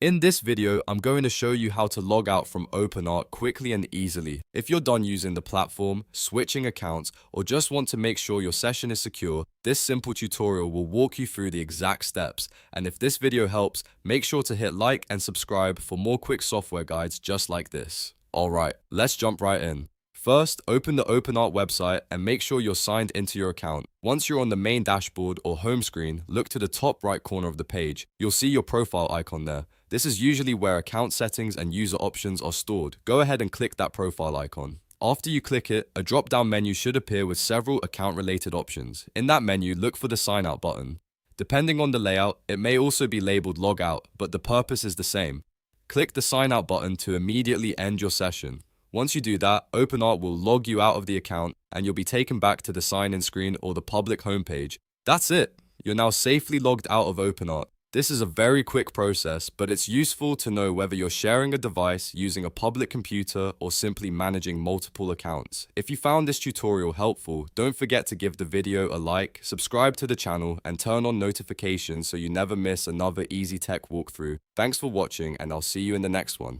In this video, I'm going to show you how to log out from openart quickly and easily. If you're done using the platform, switching accounts, or just want to make sure your session is secure, this simple tutorial will walk you through the exact steps. And if this video helps, make sure to hit like and subscribe for more quick software guides just like this. Alright, let's jump right in. First, open the openart website and make sure you're signed into your account. Once you're on the main dashboard or home screen, look to the top right corner of the page. You'll see your profile icon there. This is usually where account settings and user options are stored. Go ahead and click that profile icon. After you click it, a drop-down menu should appear with several account-related options. In that menu, look for the sign out button. Depending on the layout, it may also be labeled logout, but the purpose is the same. Click the sign out button to immediately end your session. Once you do that, openart will log you out of the account and you'll be taken back to the sign-in screen or the public homepage. That's it! You're now safely logged out of openart. This is a very quick process, but it's useful to know whether you're sharing a device, using a public computer, or simply managing multiple accounts. If you found this tutorial helpful, don't forget to give the video a like, subscribe to the channel, and turn on notifications so you never miss another easy tech walkthrough. Thanks for watching, and I'll see you in the next one.